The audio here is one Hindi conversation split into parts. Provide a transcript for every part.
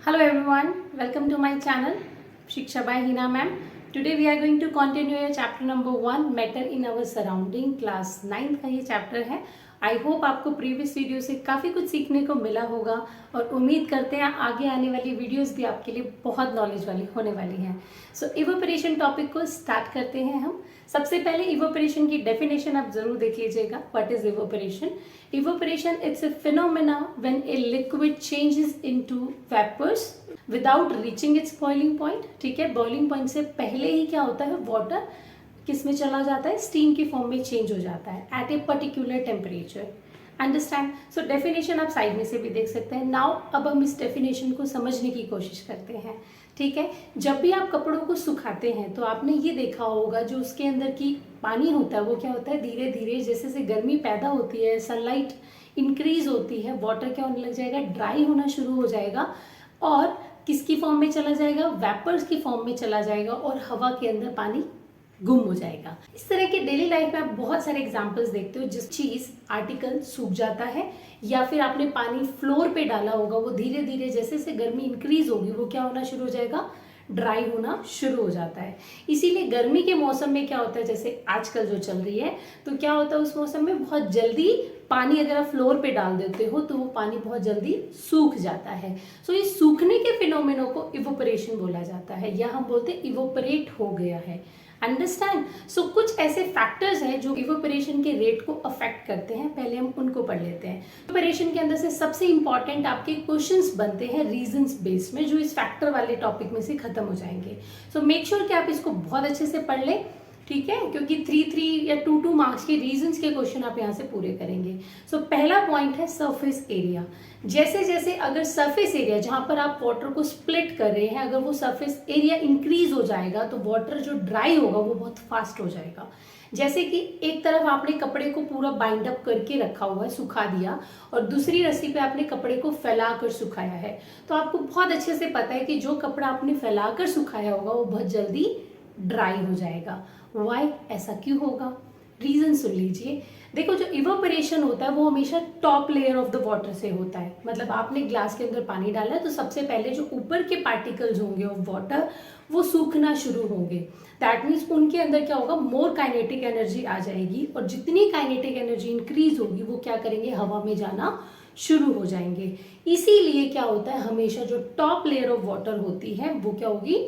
Hello everyone, welcome to my channel Shiksha by Hina ma'am. Today we are going to continue your chapter number 1 matter in our surrounding class 9 का ये चैप्टर है. आई होप आपको प्रीवियस वीडियो से काफ़ी कुछ सीखने को मिला होगा और उम्मीद करते हैं आगे आने वाली वीडियोस भी आपके लिए बहुत नॉलेज वाली होने वाली हैं. सो इवोपरेशन टॉपिक को स्टार्ट करते हैं हम. सबसे पहले इवोपरेशन की डेफिनेशन आप जरूर देख लीजिएगा. What is evaporation? Evaporation it's a phenomena when a liquid changes into vapours without reaching its boiling point. ठीक है, बॉइलिंग पॉइंट से पहले ही क्या होता है, वाटर किस में चला जाता है, स्टीम की फॉर्म में चेंज हो जाता है at a particular temperature. Understand? So definition आप साइड में से भी देख सकते हैं. नाउ अब हम इस डेफिनेशन को समझने की कोशिश करते हैं. ठीक है, जब भी आप कपड़ों को सुखाते हैं तो आपने ये देखा होगा जो उसके अंदर की पानी होता है वो क्या होता है, धीरे धीरे जैसे जैसे गर्मी पैदा होती है, सनलाइट इंक्रीज होती है, वाटर क्या होने लग जाएगा, ड्राई होना शुरू हो जाएगा और किसकी फॉर्म में चला जाएगा, वेपर्स की फॉर्म में चला जाएगा और हवा के अंदर पानी गुम हो जाएगा. इस तरह के डेली लाइफ में आप बहुत सारे एग्जांपल्स देखते हो जिस चीज आर्टिकल सूख जाता है या फिर आपने पानी फ्लोर पे डाला होगा, वो धीरे धीरे जैसे जैसे गर्मी इंक्रीज होगी वो क्या होना शुरू हो जाएगा, ड्राई होना शुरू हो जाता है. इसीलिए गर्मी के मौसम में क्या होता है, जैसे आजकल जो चल रही है, तो क्या होता है उस मौसम में बहुत जल्दी पानी अगर आप फ्लोर पे डाल देते हो तो वो पानी बहुत जल्दी सूख जाता है. सो ये सूखने के फिनोमेनो को इवोपरेशन बोला जाता है या हम बोलते हैं इवोपरेट हो गया है. अंडरस्टैंड? सो कुछ ऐसे फैक्टर्स हैं जो इवोपरेशन के रेट को अफेक्ट करते हैं. पहले हम उनको पढ़ लेते हैं. इवोपरेशन के अंदर से सबसे इंपॉर्टेंट आपके क्वेश्चंस बनते हैं रीजंस बेस्ड में, जो इस फैक्टर वाले टॉपिक में से खत्म हो जाएंगे. सो मेक श्योर कि आप इसको बहुत अच्छे से पढ़ लें. ठीक है, क्योंकि 3 या 2 मार्क्स के रीजंस के क्वेश्चन आप यहाँ से पूरे करेंगे. सो पहला पॉइंट है सरफेस एरिया. जैसे जैसे अगर सरफेस एरिया जहाँ पर आप वाटर को स्प्लिट कर रहे हैं, अगर वो सरफेस एरिया इंक्रीज हो जाएगा तो वाटर जो ड्राई होगा वो बहुत फास्ट हो जाएगा. जैसे कि एक तरफ आपने कपड़े को पूरा बाइंड अप करके रखा हुआ है, सुखा दिया, और दूसरी रस्सी पे आपने कपड़े को फैलाकर सुखाया है, तो आपको बहुत अच्छे से पता है कि जो कपड़ा आपने फैलाकर सुखाया होगा वो बहुत जल्दी ड्राई हो जाएगा. वाई? ऐसा क्यों होगा? रीजन सुन लीजिए. देखो, जो इवोपरेशन होता है वो हमेशा top layer of the water से होता है. मतलब आपने ग्लास के अंदर पानी डाला है तो सबसे पहले जो ऊपर के पार्टिकल्स होंगे ऑफ वाटर वो सूखना शुरू होंगे. दैट मीन्स उनके अंदर क्या होगा, मोर काइनेटिक एनर्जी आ जाएगी और जितनी काइनेटिक एनर्जी इंक्रीज होगी वो क्या करेंगे, हवा में जाना शुरू हो जाएंगे. इसीलिए क्या होता है, हमेशा जो टॉप लेयर ऑफ वाटर होती है वो क्या होगी,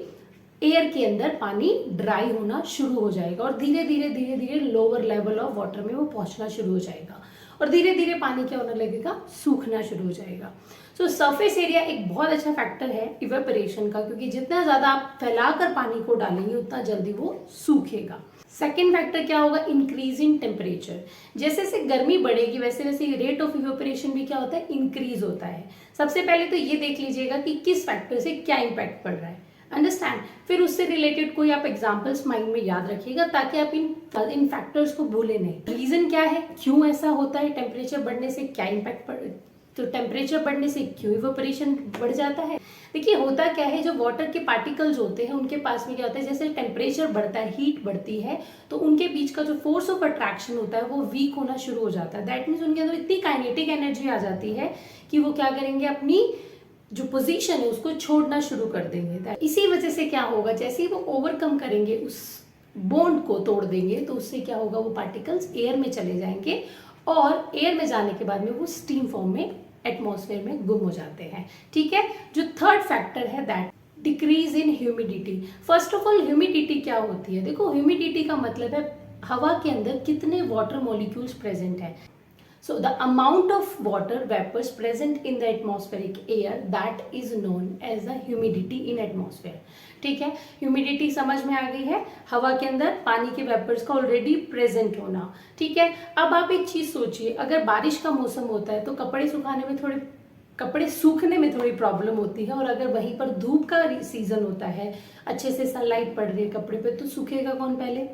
एयर के अंदर पानी ड्राई होना शुरू हो जाएगा और धीरे धीरे लोअर लेवल ऑफ वाटर में वो पहुंचना शुरू हो जाएगा और धीरे धीरे पानी क्या होने लगेगा, सूखना शुरू हो जाएगा. सो सरफेस एरिया एक बहुत अच्छा फैक्टर है इवेपोरेशन का, क्योंकि जितना ज्यादा आप फैलाकर पानी को डालेंगे उतना जल्दी वो सूखेगा. सेकेंड फैक्टर क्या होगा, इंक्रीज इन टेम्परेचर. जैसे जैसे गर्मी बढ़ेगी वैसे वैसे रेट ऑफ इवेपोरेशन भी क्या होता है, इंक्रीज होता है. सबसे पहले तो ये देख लीजिएगा कि किस फैक्टर से क्या इम्पैक्ट पड़ रहा है. अंडरस्टैंड? फिर उससे रिलेटेड कोई आप एग्जांपल्स माइंड में याद रखिएगा ताकि आप इन फैक्टर्स को भूले नहीं. रीजन क्या है, क्यों ऐसा होता है, टेम्परेचर बढ़ने से क्या इम्पैक्ट पड़, तो टेम्परेचर बढ़ने से क्यों इवेपोरेशन बढ़ जाता है. देखिए, होता क्या है, जो वाटर के पार्टिकल्स होते हैं उनके पास में क्या होता है, जैसे टेम्परेचर बढ़ता है, हीट बढ़ती है, तो उनके बीच का जो फोर्स ऑफ अट्रैक्शन होता है वो वीक होना शुरू हो जाता है. दैट मीन्स उनके अंदर इतनी काइनेटिक एनर्जी आ जाती है कि वो क्या करेंगे, अपनी जो पोजीशन है उसको छोड़ना शुरू कर देंगे. इसी वजह से क्या होगा, जैसे ही वो ओवरकम करेंगे, उस बॉन्ड को तोड़ देंगे, तो उससे क्या होगा, वो पार्टिकल्स एयर में चले जाएंगे और एयर में जाने के बाद में वो स्टीम फॉर्म में एटमॉस्फेयर में गुम हो जाते हैं. ठीक है, जो थर्ड फैक्टर है that decrease in humidity. First of all, humidity क्या होती है? देखो, ह्यूमिडिटी का मतलब है हवा के अंदर कितने वाटर मॉलिक्यूल्स प्रेजेंट है. So the amount of water vapors present in the atmospheric air that is known as the humidity in atmosphere. ठीक है, ह्यूमिडिटी समझ में आ गई है, हवा के अंदर पानी के वेपर्स का ऑलरेडी प्रेजेंट होना. ठीक है, अब आप एक चीज सोचिए, अगर बारिश का मौसम होता है तो कपड़े सूखने में थोड़ी प्रॉब्लम होती है, और अगर वहीं पर धूप का सीजन होता है, अच्छे से सनलाइट पड़ रही है कपड़े पे, तो सूखेगा कौन पहले?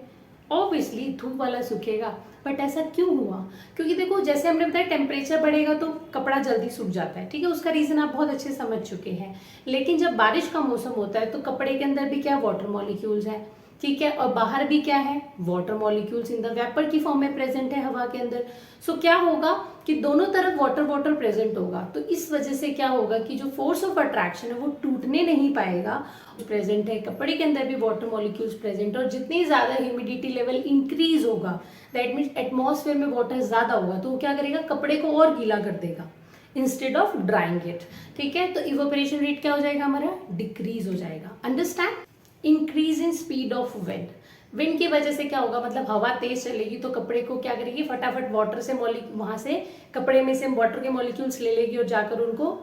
ऑब्वियसली धूप वाला सूखेगा. बट ऐसा क्यों हुआ? क्योंकि देखो, जैसे हमने बताया टेम्परेचर बढ़ेगा तो कपड़ा जल्दी सूख जाता है. ठीक है, उसका रीजन आप बहुत अच्छे समझ चुके हैं. लेकिन जब बारिश का मौसम होता है तो कपड़े के अंदर भी क्या, वाटर मॉलिक्यूल्स हैं. ठीक है, और बाहर भी क्या है, water molecules in the vapour की फॉर्म में प्रेजेंट है हवा के अंदर. सो क्या होगा, कि दोनों तरफ वाटर वाटर प्रेजेंट होगा, तो इस वजह से क्या होगा कि जो फोर्स ऑफ अट्रैक्शन है वो टूटने नहीं पाएगा। प्रेजेंट है, कपड़े के अंदर भी वाटर मॉलिक्यूल्स प्रेजेंट, और जितनी ज्यादा ह्यूमिडिटी लेवल इंक्रीज होगा, दैट मीन्स एटमॉस्फेयर में वाटर ज्यादा होगा, तो वो क्या करेगा, कपड़े को और गीला कर देगा इंस्टेड ऑफ ड्राइंग इट। ठीक है, तो इवेपोरेशन रेट क्या हो जाएगा हमारा, डिक्रीज हो जाएगा। Understand. Increase in speed of wind, wind की वजह से क्या होगा, मतलब हवा तेज चलेगी तो कपड़े को क्या करेगी, फटाफट वाटर से वहां से कपड़े में से वाटर के मॉलिक्यूल्स ले लेगी और जाकर उनको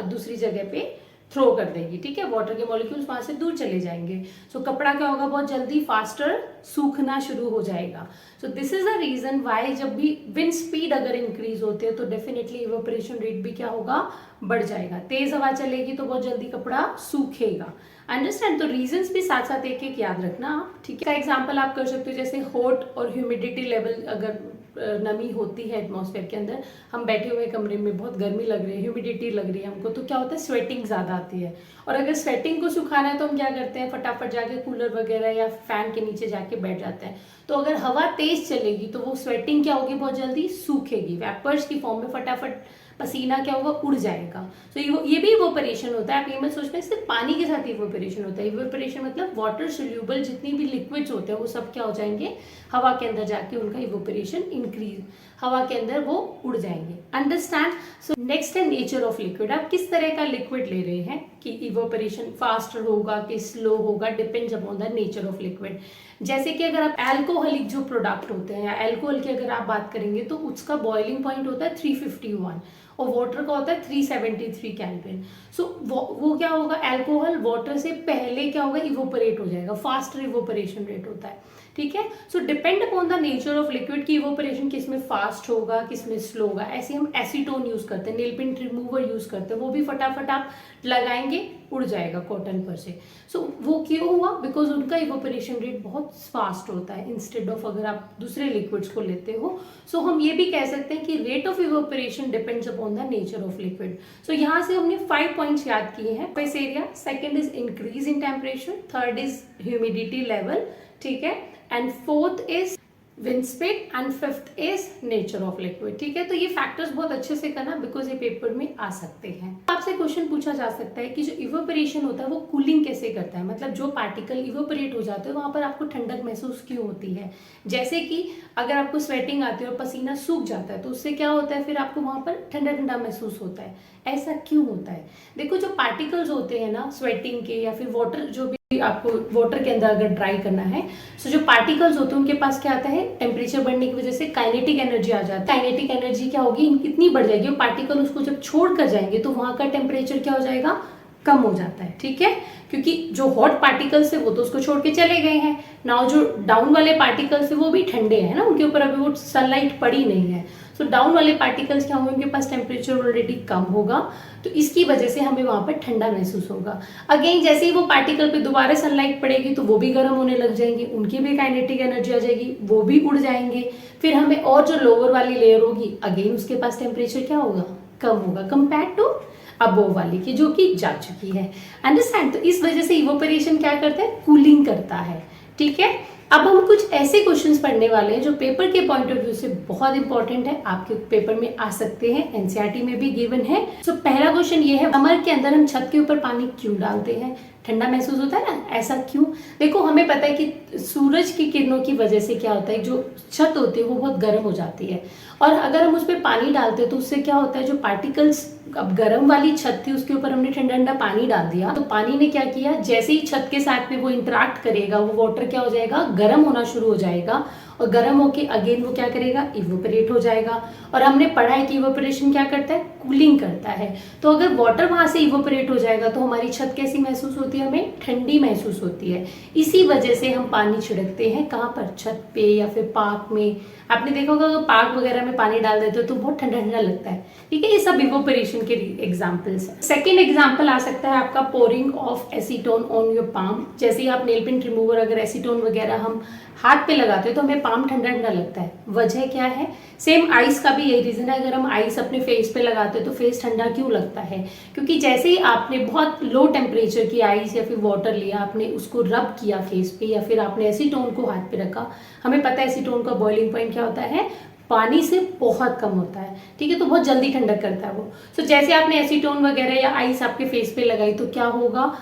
दूसरी जगह पे थ्रो कर देगी। ठीक है, वाटर के मॉलिक्यूल्स वहां से दूर चले जाएंगे, सो कपड़ा क्या होगा, बहुत जल्दी फास्टर सूखना शुरू हो जाएगा। So this is the reason why जब भी विंड स्पीड अगर इंक्रीज होती है तो डेफिनेटली इवेपोरेशन रेट भी क्या होगा, बढ़ जाएगा। तेज हवा चलेगी तो बहुत जल्दी कपड़ा सूखेगा। अंडरस्टैंड। तो रीजंस भी साथ साथ एक एक याद रखना आप। ठीक है, का एग्जांपल आप कर सकते हो, जैसे हॉट और ह्यूमिडिटी लेवल, अगर नमी होती है एटमॉस्फेयर के अंदर, हम बैठे हुए कमरे में, बहुत गर्मी लग रही है, ह्यूमिडिटी लग रही है हमको, तो क्या होता है, स्वेटिंग ज्यादा आती है। और अगर स्वेटिंग को सुखाना है तो हम क्या करते हैं, फटाफट जाके कूलर वगैरह या फैन के नीचे जाके बैठ जाते हैं। तो अगर हवा तेज चलेगी तो वो स्वेटिंग क्या होगी, बहुत जल्दी सूखेगी, वेपर्स की फॉर्म में फटाफट पसीना क्या होगा, उड़ जाएगा। तो ये भी इवेपोरेशन होता है। आप ये मत सोचना सिर्फ पानी के साथ इवेपोरेशन होता है। इवेपोरेशन मतलब वाटर सोल्यूबल जितनी भी लिक्विड्स होते हैं वो सब क्या हो जाएंगे, हवा के अंदर जाके उनका इवेपोरेशन इंक्रीज, हवा के अंदर वो उड़ जाएंगे। अंडरस्टैंड। सो नेक्स्ट है नेचर ऑफ लिक्विड। आप किस तरह का लिक्विड ले रहे हैं, कि इवेपोरेशन फास्ट होगा कि स्लो होगा, depends upon the nature of liquid. जैसे कि अगर आप अल्कोहलिक जो प्रोडक्ट होते हैं या अल्कोहल की अगर आप बात करेंगे तो उसका बॉइलिंग पॉइंट होता है 351 और वाटर का होता है 373 केल्विन। सो वो क्या होगा, अल्कोहल वाटर से पहले क्या होगा, इवोपरेट हो जाएगा, फास्टर इवोपरेशन रेट होता है। ठीक है, सो depend upon the nature of liquid की इवोपरेशन किस में फास्ट होगा किस में स्लो होगा। ऐसे हम एसीटोन यूज करते हैं, नेल पेंट रिमूवर यूज करते हैं, वो भी फटाफट आप लगाएंगे उड़ जाएगा कॉटन पर से। सो वो क्यों हुआ, बिकॉज उनका इवोपरेशन रेट बहुत फास्ट होता है इंस्टेड ऑफ अगर आप दूसरे लिक्विड्स को लेते हो। सो हम ये भी कह सकते हैं कि rate of evaporation depends upon the nature of liquid. So यहाँ से हमने 5 पॉइंट्स याद किए हैं। Face area, second is increase in temperature, third is humidity level, ठीक है, and fourth is wind speed and fifth is nature of liquid. ठीक है, तो ये फैक्टर्स बहुत अच्छे से करना बिकॉज ये पेपर में आ सकते हैं। आपसे क्वेश्चन पूछा जा सकता है कि जो इवेपोरेशन होता है वो कूलिंग कैसे करता है, मतलब जो पार्टिकल इवेपोरेट हो जाते हैं वहां पर आपको ठंडक महसूस क्यों होती है। जैसे कि अगर आपको स्वेटिंग आती है और पसीना सूख जाता है तो उससे क्या होता है, फिर आपको वहां पर ठंडा ठंडा महसूस होता है। ऐसा क्यों होता है, देखो जो पार्टिकल्स होते हैं ना स्वेटिंग के या फिर वाटर, जो भी आपको वाटर के अंदर अगर ड्राई करना है, सो जो पार्टिकल्स होते हैं उनके पास क्या आता है, टेम्परेचर बढ़ने की वजह से काइनेटिक एनर्जी आ जाती है। काइनेटिक एनर्जी क्या होगी, इतनी बढ़ जाएगी, पार्टिकल उसको जब छोड़ कर जाएंगे तो वहां का टेम्परेचर क्या हो जाएगा, कम हो जाता है। ठीक है, क्योंकि जो हॉट पार्टिकल्स है वो तो उसको छोड़ के चले गए हैं, नाउ जो डाउन वाले पार्टिकल्स है वो भी ठंडे हैं ना, उनके ऊपर अभी वो सनलाइट पड़ी नहीं है। तो डाउन वाले पार्टिकल्स क्या होंगे, उनके पास टेम्परेचर ऑलरेडी कम होगा, तो इसकी वजह से हमें वहां पर ठंडा महसूस होगा। अगेन जैसे ही वो पार्टिकल पे दोबारा सनलाइट पड़ेगी तो वो भी गर्म होने लग जाएंगे, उनकी भी काइनेटिक एनर्जी आ जाएगी, वो भी उड़ जाएंगे। फिर हमें और जो लोअर वाली लेयर होगी अगेन उसके पास टेम्परेचर क्या होगा, कम होगा कंपेयर टू अबोव वाली की जो कि जा चुकी है। अंडरस्टैंड। तो इस वजह से इवेपोरेशन क्या करता है, कूलिंग करता है। ठीक है, अब हम कुछ ऐसे क्वेश्चंस पढ़ने वाले हैं जो पेपर के पॉइंट ऑफ व्यू से बहुत इंपॉर्टेंट है, आपके पेपर में आ सकते हैं, एनसीईआरटी में भी गिवन है। सो पहला क्वेश्चन ये है, समर के अंदर हम छत के ऊपर पानी क्यों डालते हैं, ठंडा महसूस होता है ना, ऐसा क्यों। देखो हमें पता है कि सूरज की किरणों की वजह से क्या होता है, जो छत होती है वो बहुत गर्म हो जाती है, और अगर हम उस पर पानी डालते हैं तो उससे क्या होता है, जो पार्टिकल्स, अब गर्म वाली छत थी उसके ऊपर हमने ठंडा ठंडा पानी डाल दिया, तो पानी ने क्या किया, जैसे ही छत के साथ में वो इंटरेक्ट करेगा वो वाटर क्या हो जाएगा, गर्म होना शुरू हो जाएगा, और गर्म होके अगेन वो क्या करेगा, इवेपोरेट हो जाएगा। और हमने पढ़ा है कि इवेपोरेशन क्या करता है, कूलिंग करता है। तो अगर वाटर वहां से इवेपोरेट हो जाएगा तो हमारी छत कैसी महसूस होती है, हमें ठंडी महसूस होती है। इसी वजह से हम पानी छिड़कते हैं, कहाँ पर, छत पे या फिर पार्क में। आपने देखा होगा अगर पार्क वगैरह में पानी डाल देते हो तो बहुत ठंडा ठंडा लगता है। ठीक है, ये सब इवेपोरेशन के एग्जाम्पल्स है। सेकेंड एग्जाम्पल आ सकता है आपका pouring of acetone on your palm. जैसे ही आप नेल पेंट रिमूवर अगर एसीटोन वगैरह हम हाथ पे लगाते हैं तो हमें पाम ठंडा ठंडा लगता है। वजह क्या है, सेम आइस का भी यही रीजन है। अगर हम आइस अपने फेस पे लगाते हैं तो फेस ठंडा क्यों लगता है, क्योंकि जैसे ही आपने बहुत लो टेम्परेचर की आइस या फिर वाटर लिया, आपने उसको रब किया फेस पे या फिर आपने एसीटोन को हाथ पे रखा, हमें पता है एसीटोन का बॉइलिंग पॉइंट क्या होता है, पानी से बहुत कम होता है, ठीक है। तो बहुत जल्दी ठंडक करता है वो। सो जैसे आपने एसीटोन वगैरह या आइस आपके फेस पे लगाई तो क्या होगा,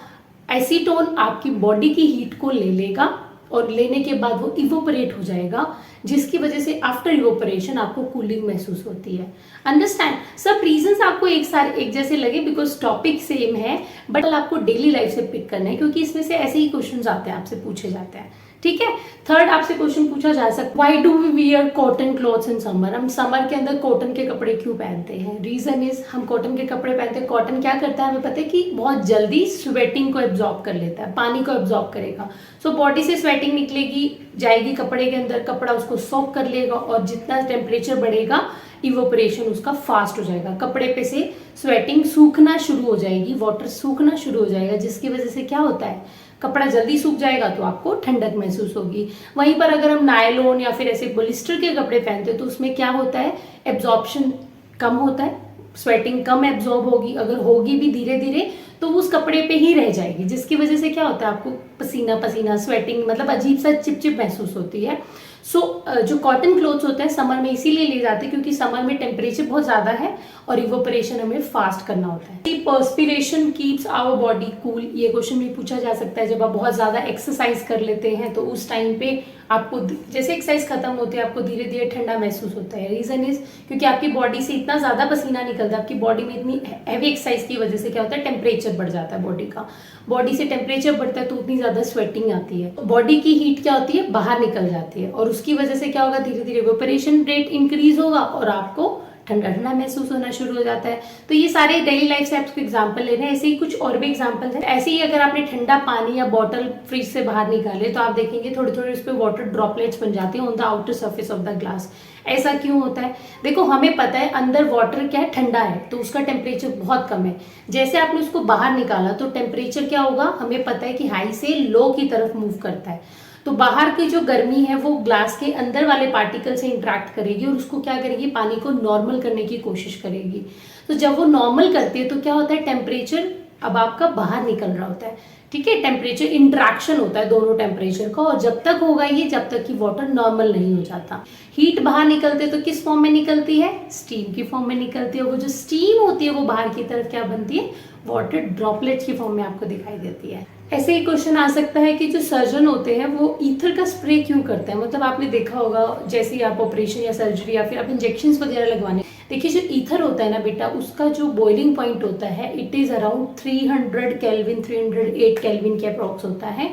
एसीटोन आपकी बॉडी की हीट को ले लेगा और लेने के बाद वो इवोपरेट हो जाएगा, जिसकी वजह से आफ्टर इवोपरेशन आपको कूलिंग महसूस होती है। अंडरस्टैंड। सब रीजंस आपको एक जैसे लगे बिकॉज टॉपिक सेम है, बट आपको डेली लाइफ से पिक करना है, क्योंकि इसमें से ऐसे ही क्वेश्चंस आते हैं, आपसे पूछे जाते हैं, ठीक है। थर्ड आपसे क्वेश्चन पूछा जा सकता है, why do we wear cotton clothes in summer. हम समर के अंदर कॉटन के कपड़े क्यों पहनते हैं? रीजन इज हम कॉटन के कपड़े पहनते हैं, कॉटन क्या करता है हमें पता है कि बहुत जल्दी स्वेटिंग को एब्जॉर्ब कर लेता है, पानी को एब्जॉर्ब करेगा। सो बॉडी से स्वेटिंग निकलेगी, जाएगी कपड़े के अंदर, कपड़ा उसको सोक कर लेगा और जितना टेम्परेचर बढ़ेगा इवोपरेशन उसका फास्ट हो जाएगा, कपड़े पे से स्वेटिंग सूखना शुरू हो जाएगी, वाटर सूखना शुरू हो जाएगा, जिसकी वजह से क्या होता है कपड़ा जल्दी सूख जाएगा तो आपको ठंडक महसूस होगी। वहीं पर अगर हम नायलॉन या फिर ऐसे पॉलिस्टर के कपड़े पहनते हैं तो उसमें क्या होता है, एब्जॉर्प्शन कम होता है, स्वेटिंग कम एब्जॉर्ब होगी, अगर होगी भी धीरे धीरे तो उस कपड़े पे ही रह जाएगी, जिसकी वजह से क्या होता है आपको पसीना पसीना स्वेटिंग मतलब अजीब सा चिपचिप महसूस होती है। सो जो कॉटन क्लोथ्स होते हैं समर में इसीलिए ले जाते हैं क्योंकि समर में टेम्परेचर बहुत ज्यादा है और इवोपरेशन हमें फास्ट करना होता है। Perspiration keeps our body cool, ये क्वेश्चन भी पूछा जा सकता है। जब आप बहुत ज्यादा एक्सरसाइज कर लेते हैं तो उस टाइम पे आपको जैसे एक्सरसाइज खत्म होती है आपको धीरे धीरे ठंडा महसूस होता है। रीजन इज क्योंकि आपकी बॉडी से इतना ज्यादा पसीना निकलता है, आपकी बॉडी में इतनी हैवी एक्सरसाइज की वजह से क्या होता है टेम्परेचर बढ़ जाता है बॉडी का, बॉडी से टेम्परेचर बढ़ता है तो उतनी ज्यादा स्वेटिंग आती है, बॉडी की हीट क्या होती है बाहर निकल जाती है और उसकी वजह से क्या होगा धीरे धीरे इवोपरेशन रेट इंक्रीज होगा और आपको ठंडा ठंडा महसूस होना शुरू हो जाता है। तो ये सारे डेली लाइफ से आपको एग्जांपल लेने हैं, ऐसे ही कुछ और भी एग्जांपल है। ऐसे ही अगर आपने ठंडा पानी या बॉटल फ्रिज से बाहर निकाले तो आप देखेंगे थोड़े थोड़े उस पर वाटर ड्रॉपलेट्स बन जाते हैं on the outer surface of the glass. ऐसा क्यों होता है? देखो हमें पता है अंदर वाटर क्या है ठंडा है तो उसका टेम्परेचर बहुत कम है, जैसे आपने उसको बाहर निकाला तो टेम्परेचर क्या होगा हमें पता है कि हाई से लो की तरफ मूव करता है। तो बाहर की जो गर्मी है वो ग्लास के अंदर वाले पार्टिकल से इंटरेक्ट करेगी और उसको क्या करेगी पानी को नॉर्मल करने की कोशिश करेगी। तो जब वो नॉर्मल करती है तो क्या होता है टेम्परेचर अब आपका बाहर निकल रहा होता है, ठीक है। टेम्परेचर इंट्रैक्शन होता है दोनों टेम्परेचर का और जब तक होगा ये जब तक कि वाटर नॉर्मल नहीं हो जाता। हीट बाहर निकलते तो किस फॉर्म में निकलती है? स्टीम की फॉर्म में निकलती है। वो जो स्टीम होती है वो बाहर की तरफ क्या बनती है? वाटर ड्रॉपलेट्स की फॉर्म में आपको दिखाई देती है। ऐसे ही क्वेश्चन आ सकता है कि जो सर्जन होते हैं वो ईथर का स्प्रे क्यों करते हैं? मतलब आपने देखा होगा जैसे ही आप ऑपरेशन या सर्जरी या फिर आप इंजेक्शन वगैरह लगवाने, देखिए जो ईथर होता है ना बेटा उसका जो बॉइलिंग पॉइंट होता है it is around 300 kelvin 308 kelvin के अप्रॉक्स होता है।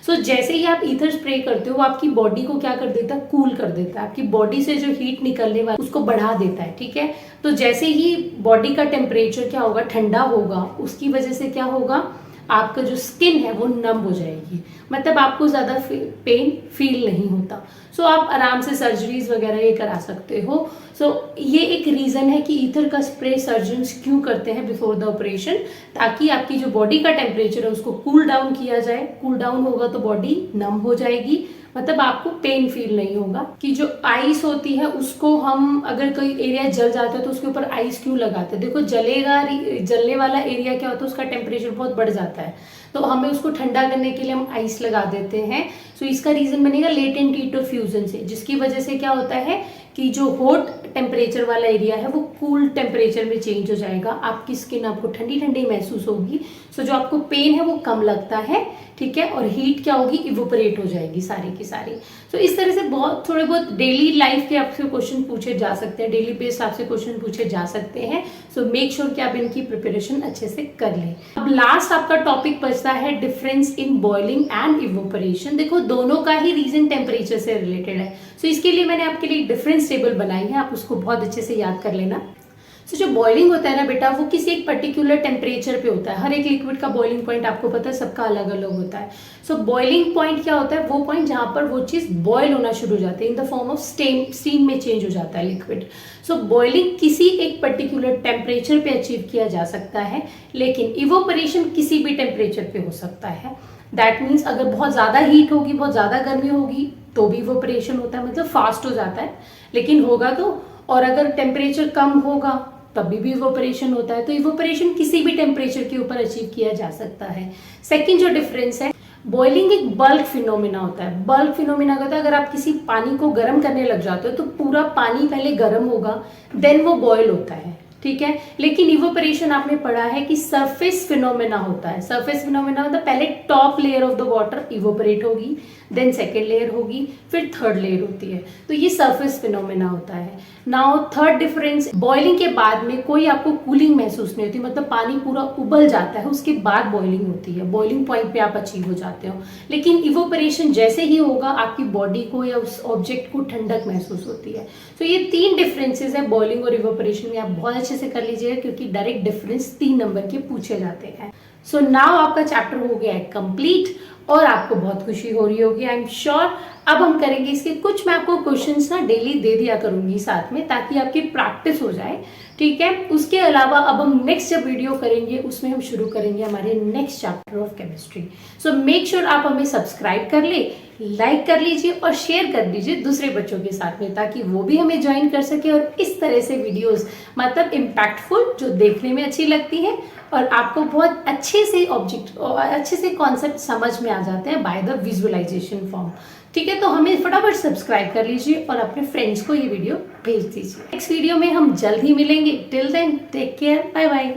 सो जैसे ही आप ईथर स्प्रे करते हो वो आपकी बॉडी को क्या कर देता है? कूल कर देता है, आपकी बॉडी से जो हीट निकलने वाली उसको बढ़ा देता है, ठीक है। तो जैसे ही बॉडी का टेम्परेचर क्या होगा ठंडा होगा उसकी वजह से क्या होगा आपका जो स्किन है वो नम हो जाएगी, मतलब आपको ज्यादा पेन फील नहीं होता। सो आप आराम से सर्जरीज वगैरह ये करा सकते हो। सो ये एक रीजन है कि ईथर का स्प्रे सर्जन्स क्यों करते हैं बिफोर द ऑपरेशन, ताकि आपकी जो बॉडी का टेम्परेचर है उसको कूल डाउन किया जाए। कूल डाउन होगा तो बॉडी नम हो जाएगी, मतलब आपको पेन फील नहीं होगा। कि जो आइस होती है उसको हम अगर कोई एरिया जल जाता है तो उसके ऊपर आइस क्यों लगाते हैं? देखो जलने वाला एरिया क्या होता है उसका टेम्परेचर बहुत बढ़ जाता है तो हमें उसको ठंडा करने के लिए हम आइस लगा देते हैं। सो इसका रीजन बनेगा लेटेंट हीट ऑफ फ्यूजन से, जिसकी वजह से क्या होता है कि जो हॉट टेम्परेचर वाला एरिया है वो कूल टेम्परेचर में चेंज हो जाएगा, आपकी स्किन आपको ठंडी ठंडी महसूस होगी। सो जो आपको पेन है वो कम लगता है, ठीक है, और हीट क्या होगी इवोपरेट हो जाएगी सारी की सारी। सो इस तरह से बहुत थोड़े बहुत डेली लाइफ के आपसे क्वेश्चन पूछे जा सकते हैं, डेली बेस्ड आपसे क्वेश्चन पूछे जा सकते हैं। सो मेक श्योर कि आप इनकी प्रिपरेशन अच्छे से कर लें। अब लास्ट आपका टॉपिक बचता है difference in boiling and evaporation. देखो दोनों का ही रीजन टेम्परेचर से रिलेटेड है। सो इसके लिए मैंने आपके लिए डिफरेंस टेबल बनाई है, आप उसको बहुत अच्छे से याद कर लेना। सो जो बॉइलिंग होता है ना बेटा वो किसी एक पर्टिकुलर टेम्परेचर पे होता है। हर एक लिक्विड का बॉइलिंग पॉइंट आपको पता है सबका अलग अलग होता है। सो बॉइलिंग पॉइंट क्या होता है? वो पॉइंट जहां पर वो चीज बॉयल होना शुरू हो जाती है, in the form of steam में चेंज हो जाता है लिक्विड। सो बॉइलिंग किसी एक पर्टिकुलर टेम्परेचर पे अचीव किया जा सकता है, लेकिन इवोपरेशन किसी भी टेम्परेचर पे हो सकता है। दैट मीन्स अगर बहुत ज्यादा हीट होगी, बहुत ज्यादा गर्मी होगी तो भी इवोपरेशन होता है, मतलब फास्ट हो जाता है, लेकिन होगा तो। और अगर टेम्परेचर कम होगा तभी भी इवोपरेशन होता है। तो इवोपरेशन किसी भी टेम्परेचर के ऊपर अचीव किया जा सकता है। सेकंड जो डिफरेंस है बॉइलिंग एक बल्क फिनोमिना होता है। बल्क फिनोमिना का होता है अगर आप किसी पानी को गर्म करने लग जाते हो तो पूरा पानी पहले गर्म होगा, देन वो बॉयल होता है, ठीक है। लेकिन इवोपरेशन आपने पढ़ा है कि सरफेस फिनोमेना होता है। सरफेस फिनोमेना मतलब पहले top layer of the water evaporate होगी, देन सेकेंड लेयर होगी, फिर थर्ड लेयर होती है, तो ये सरफेस फिनोमेना होता है। नाउ थर्ड डिफरेंस, बॉइलिंग के बाद में कोई आपको कूलिंग महसूस नहीं होती, मतलब पानी पूरा उबल जाता है उसके बाद बॉइलिंग होती है, बॉइलिंग पॉइंट पे आप अचीव हो जाते हो। लेकिन इवोपरेशन जैसे ही होगा आपकी बॉडी को या उस ऑब्जेक्ट को ठंडक महसूस होती है। तो ये 3 डिफरेंसेस है बॉइलिंग और इवोपरेशन में, आप बहुत अच्छे से कर लीजिएगा क्योंकि डायरेक्ट डिफरेंस 3 नंबर के पूछे जाते हैं। सो नाउ आपका चैप्टर हो गया है कंप्लीट और आपको बहुत खुशी हो रही होगी, आई एम श्योर। अब हम करेंगे इसके कुछ, मैं आपको क्वेश्चंस ना डेली दे दिया करूंगी साथ में ताकि आपकी प्रैक्टिस हो जाए, ठीक है। उसके अलावा अब हम नेक्स्ट जब वीडियो करेंगे उसमें हम शुरू करेंगे हमारे next chapter of chemistry. So make sure आप हमें सब्सक्राइब कर ले, लाइक कर लीजिए और शेयर कर दीजिए दूसरे बच्चों के साथ में ताकि वो भी हमें ज्वाइन कर सके और इस तरह से वीडियोस मतलब इम्पैक्टफुल जो देखने में अच्छी लगती है और आपको बहुत अच्छे से ऑब्जेक्ट अच्छे से कॉन्सेप्ट समझ में आ जाते हैं बाय द विजुअलाइजेशन फॉर्म, ठीक है। तो हमें फटाफट सब्सक्राइब कर लीजिए और अपने फ्रेंड्स को ये वीडियो भेज दीजिए। नेक्स्ट वीडियो में हम जल्द ही मिलेंगे। Till then take care, bye bye.